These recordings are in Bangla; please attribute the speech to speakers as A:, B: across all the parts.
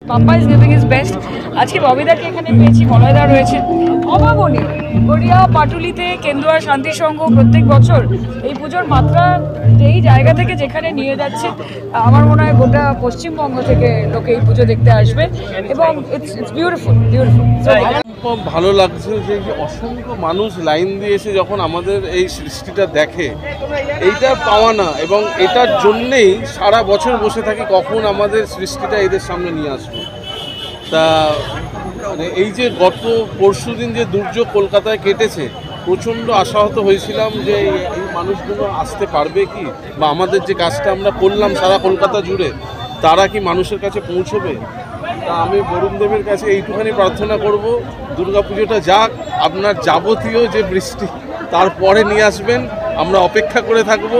A: পাপ্পা ইজ গিভিং হিজ বেস্ট। আজকে ববিদাকে এখানে পেয়েছি, মলয়দা রয়েছে, অভাবনীয়। গড়িয়া পাটুলিতে কেন্দুয়া শান্তি সংঘ প্রত্যেক বছর এই পুজোর মাত্রা এই জায়গা থেকে যেখানে নিয়ে যাচ্ছে, আমার মনে হয় গোটা পশ্চিমবঙ্গ থেকে লোকে এই পুজো দেখতে আসবে এবং ইটস বিউটিফুল বিউটিফুল।
B: ভালো লাগছে যে অসংখ্য মানুষ লাইন দিয়ে এসে যখন আমাদের এই সৃষ্টিটা দেখে, এইটা পাওয়া না, এবং এটার জন্যেই সারা বছর বসে থাকি কখন আমাদের সৃষ্টিটা এদের সামনে নিয়ে আসবে। তা মানে এই যে গত পরশুদিন যে দুর্যোগ কলকাতায় কেটেছে, প্রচণ্ড আশাহত হয়েছিলাম যে এই মানুষগুলো আসতে পারবে কি, বা আমাদের যে কাজটা আমরা করলাম সারা কলকাতা জুড়ে তারা কি মানুষের কাছে পৌঁছবে। তা আমি বরুণ দেবের কাছে এইটুখানি প্রার্থনা করব, দুর্গাপুজোটা যাক, আপনার যাবতীয় যে বৃষ্টি তারপরে নিয়ে আসবেন, আমরা অপেক্ষা করে থাকব।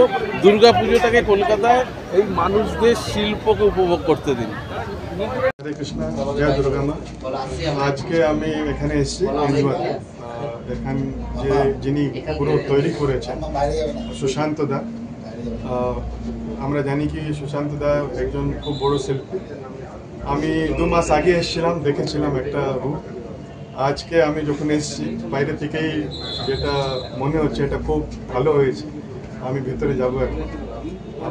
B: দুর্গাপুজোটাকে কলকাতায় এই মানুষদের শিল্পকে উপভোগ করতে দিন।
C: হরে কৃষ্ণ, জয় দুর্গা মা। আজকে আমি এখানে এসেছি কেন্দুয়াতে। এখানে যিনি পুরো তৈরি করেছেন সুশান্ত দা। আমরা জানি কি সুশান্ত দা একজন খুব বড় শিল্পী। আমি 2 মাস আগে এসেছিলাম, দেখেছিলাম একটা রূপ। আজকে আমি যখন এসেছি বাইরে থেকেই যেটা মনে হচ্ছে এটা খুব ভালো হয়েছে। আমি ভেতরে যাব এখন।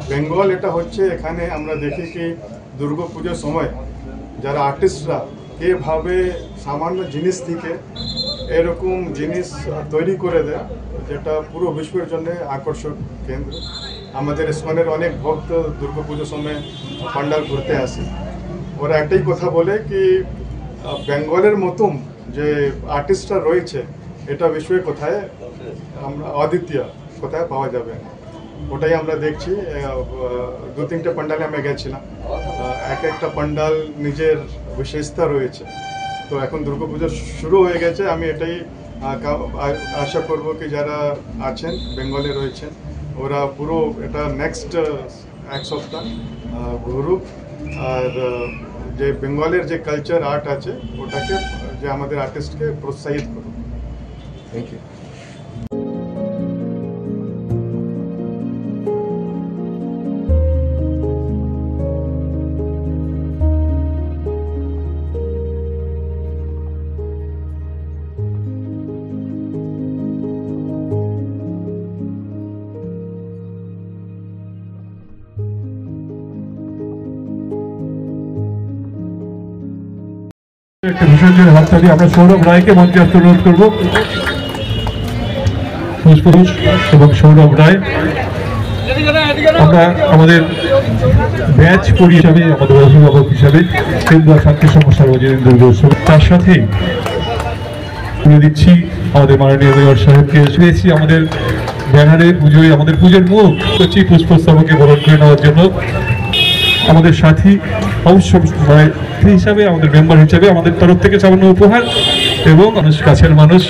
C: বেঙ্গল এটা হচ্ছে, এখানে আমরা দেখি কি দুর্গা পুজোর সময় যারা আর্টিস্টরা এভাবে সামান্য জিনিস থেকে এরকম জিনিস তৈরি করে দেয়, যেটা পুরো বিশ্বের জন্য আকর্ষক কেন্দ্র। আমাদের ইসকনের অনেক ভক্ত দুর্গা পুজোর সময় পান্ডাল ঘুরতে আসে। ওরা একটাই কথা বলে কি বেঙ্গলের মতন যে আর্টিস্টরা রয়েছে, এটা বিশ্বের কোথায় আমরা অদ্বিতীয় কোথায় পাওয়া যাবে। ওটাই আমরা দেখছি। 2-3টে পান্ডালে আমি গেছিলাম, এক একটা পান্ডাল নিজের বিশেষতা রয়েছে। তো এখন দুর্গাপুজো শুরু হয়ে গেছে, আমি এটাই আশা করব কি যারা আছেন বেঙ্গলে রয়েছেন ওরা পুরো এটা নেক্সট 1 সপ্তাহ ঘুরুক, আর যে বেঙ্গলের যে কালচার আর্ট আছে ওটাকে, যে আমাদের আর্টিস্টকে প্রোৎসাহিত করুক। Thank you.
D: একটা বিসর্জনের হাততালি আমরা সৌরভ রায়কে মঞ্চে আসতে অনুরোধ করবো। পুষ্পরুষ এবং সৌরভ রায়, আমরা আমাদের ব্যাচ পড়ি হিসাবে, আমাদের অভিভাবক হিসাবে কেন্দুয়া শান্তি সংঘ সার্বজনীন দুর্গোৎসব, তার সাথেই তুলে দিচ্ছি আমাদের মাননীয় মেয়র সাহেবকে। এসেছি আমাদের ব্যানারে পুজোয়, আমাদের পুজোর মুখ করছি পুষ্পস্তবকে বরণ করে নেওয়ার জন্য। আমাদের সাথী অবশ্যই হিসাবে, আমাদের মেম্বার হিসাবে আমাদের তরফ থেকে সামান্য উপহার এবং মানুষ কাছের মানুষ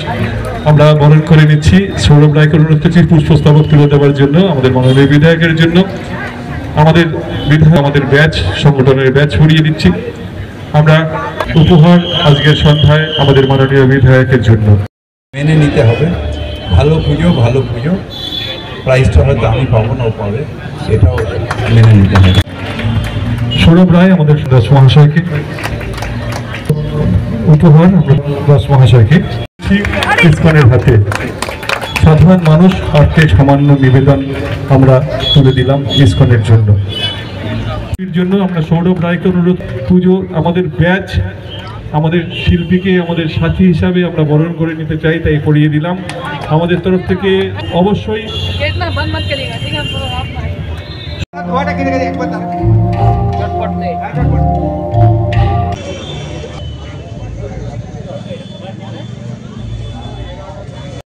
D: আমরা বরণ করে নিচ্ছি। সৌরভ রায়কে অনুরোধ করছি পুষ্পস্তবক তুলে দেওয়ার জন্য, আমাদের মাননীয় বিধায়কের জন্য। আমাদের বিধায়ক আমাদের ব্যাচ সংগঠনের ব্যাচ পরিয়ে দিচ্ছি আমরা উপহার আজকের সন্ধ্যায় আমাদের মাননীয় বিধায়কের জন্য।
E: মেনে নিতে হবে, ভালো পুজো ভালো পুজো, প্রাইজটা হয়তো আমি পাবো না, পাবে, এটাও মেনে নিতে হবে।
D: সৌরভ রায় আমাদের দাস মহাশয়কে উপহার, দাস মহাশয়কে ইসকনের হাতে সাধারণ মানুষ আর্থে সামান্য নিবেদন আমরা তুলে দিলাম ইসকনের জন্য। আমরা সৌরভ রায়কে অনুরোধ, পুজো আমাদের ব্যাচ আমাদের শিল্পীকে আমাদের সাথী হিসাবে আমরা বরণ করে নিতে চাই, তাই পড়িয়ে দিলাম আমাদের তরফ থেকে। অবশ্যই